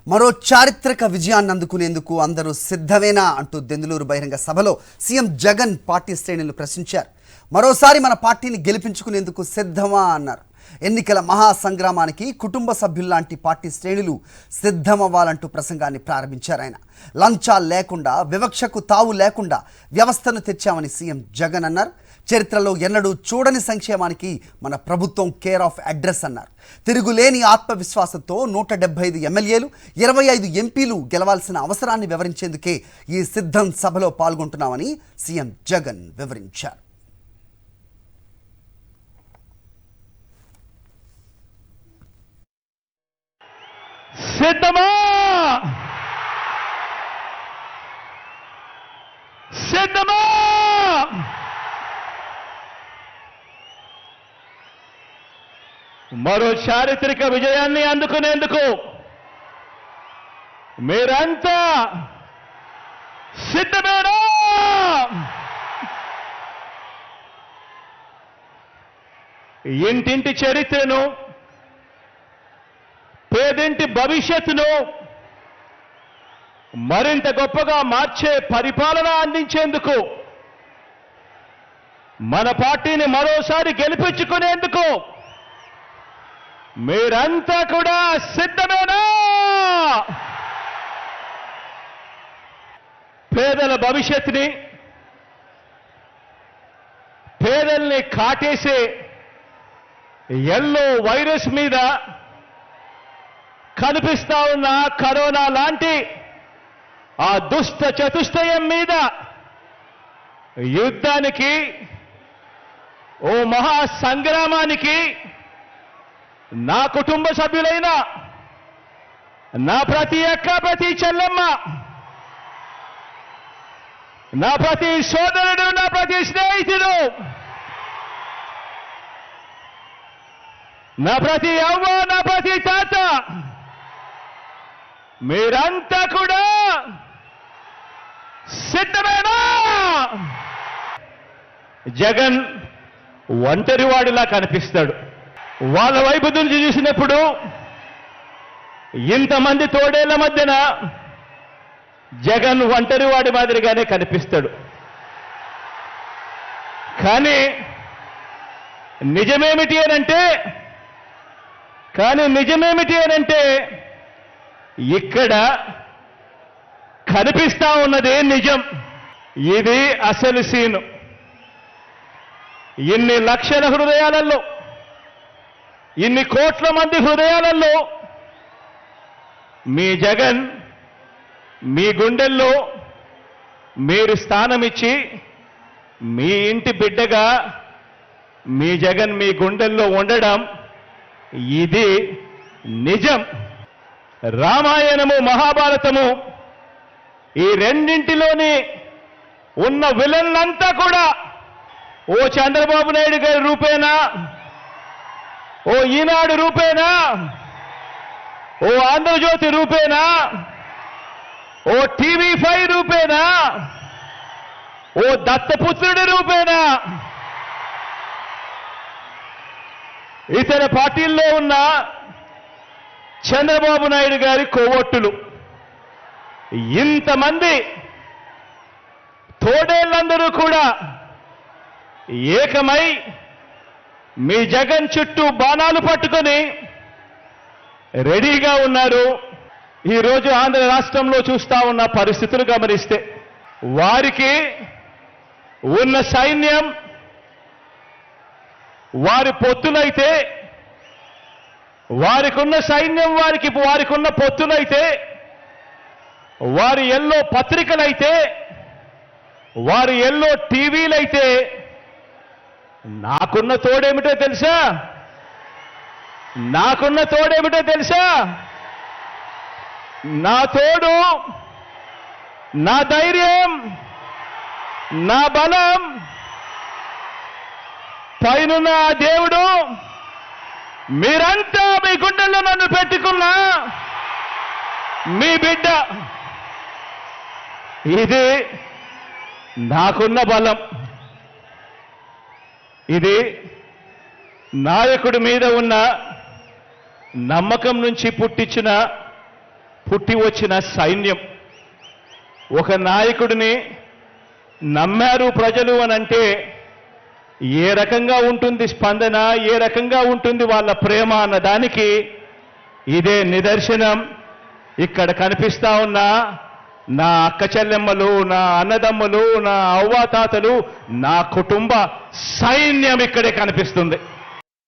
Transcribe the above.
మరో చారిత్రక విజయాన్ని అందుకునేందుకు అందరూ సిద్ధమేనా అంటూ దెందులూరు బహిరంగ సభలో సీఎం జగన్ పార్టీ శ్రేణులు ప్రశ్నించారు. మరోసారి మన పార్టీని గెలిపించుకునేందుకు సిద్ధమా అన్నారు. ఎన్నికల మహాసంగ్రామానికి కుటుంబ సభ్యుల్లాంటి పార్టీ శ్రేణులు సిద్ధమవ్వాలంటూ ప్రసంగాన్ని ప్రారంభించారు. ఆయన లంచాలు లేకుండా, వివక్షకు తావు లేకుండా వ్యవస్థను తెచ్చామని సీఎం జగన్ అన్నారు. చరిత్రలో ఎన్నడూ చూడని సంక్షేమానికి మన ప్రభుత్వం కేర్ ఆఫ్ అడ్రస్ అన్నారు. తిరుగులేని ఆత్మవిశ్వాసంతో 175 ఎమ్మెల్యేలు, 25 ఎంపీలు గెలవాల్సిన అవసరాన్ని వివరించేందుకే ఈ సిద్ధం సభలో పాల్గొంటున్నామని సీఎం జగన్ వివరించారు. సిద్ధమా సిద్ధమా మరో చారిత్రక విజయాన్ని అందుకునేందుకు మీరంతా సిద్ధమేనా? ఇంటింటి చరిత్రను, పేదింటి భవిష్యత్తును మరింత గొప్పగా మార్చే పరిపాలన అందించేందుకు, మన పార్టీని మరోసారి గెలిపించుకునేందుకు మీరంతా కూడా సిద్ధమేనా? పేదల భవిష్యత్తుని, పేదల్ని కాటేసే ఎల్లో వైరస్ మీద కనిపిస్తా ఉన్న కరోనా లాంటి ఆ దుష్ట చతుష్టయం మీద యుద్ధానికి, ఓ మహా సంగ్రామానికి నా కుటుంబ సభ్యులైన నా ప్రతి అక్క, ప్రతి చెల్లెమ్మ, నా ప్రతి సోదరుడు, నా ప్రతి స్నేహితుడు, నా ప్రతి అవ్వ, నా ప్రతి తాత, మీరంతా కూడా సిద్ధమేనా? జగన్ ఒంటరివాడిలా కనిపిస్తాడు. వాళ్ళ వైపు నుంచి చూసినప్పుడు ఇంతమంది తోడేళ్ల మధ్యన జగన్ ఒంటరివాడి మాదిరిగానే కనిపిస్తాడు. కానీ నిజమేమిటి అనంటే ఇక్కడ కనిపిస్తా ఉన్నది నిజం. ఇది అసలు సీను. ఇన్ని లక్షల హృదయాలలో, ఇన్ని కోట్ల మంది హృదయాలలో మీ జగన్ మీ గుండెల్లో మీరు స్థానమిచ్చి, మీ ఇంటి బిడ్డగా మీ జగన్ మీ గుండెల్లో ఉండడం ఇది నిజం. రామాయణము, మహాభారతము ఈ రెండింటిలోని ఉన్న విలన్లంతా కూడా ఓ చంద్రబాబు నాయుడు గారి రూపేనా, ఓ ఈనాడు రూపేనా, ఓ ఆంధ్రజ్యోతి రూపేనా, ఓ TV5 రూపేనా, ఓ దత్తపుత్రుడి రూపేనా, ఇతర పార్టీల్లో ఉన్న చంద్రబాబు నాయుడు గారి కోవొట్టులు, ఇంతమంది తోడేళ్లందరూ కూడా ఏకమై మీ జగన్ చుట్టూ బాణాలు పట్టుకొని రెడీగా ఉన్నారు. ఈరోజు ఆంధ్ర రాష్ట్రంలో చూస్తా ఉన్న పరిస్థితులు గమనిస్తే వారికి ఉన్న సైన్యం, వారి పొత్తులైతే, వారికున్న సైన్యం, వారికున్న పొత్తులైతే, వారి ఎల్లో పత్రికలైతే, వారి ఎల్లో టీవీలైతే, నాకున్న తోడేమిటో తెలుసా? నా తోడు, నా ధైర్యం, నా బలం పైనున్న ఆ దేవుడు, మీరంతా మీ గుండెల్లో నన్ను పెట్టుకున్న మీ బిడ్డ. ఇది నాకున్న బలం. ఇది నాయకుడి మీద ఉన్న నమ్మకం నుంచి పుట్టించిన పుట్టి వచ్చిన సైన్యం. ఒక నాయకుడిని నమ్మారు ప్రజలు అనంటే ఏ రకంగా ఉంటుంది స్పందన, ఏ రకంగా ఉంటుంది వాళ్ళ ప్రేమ అన్న దానికి ఇదే నిదర్శనం. ఇక్కడ కనిపిస్తా ఉన్న నా అక్క చెల్లెమ్మలు, నా అన్నదమ్ములు, నా అవ్వాతాతలు, నా కుటుంబ సైన్యం ఇక్కడే కనిపిస్తుంది.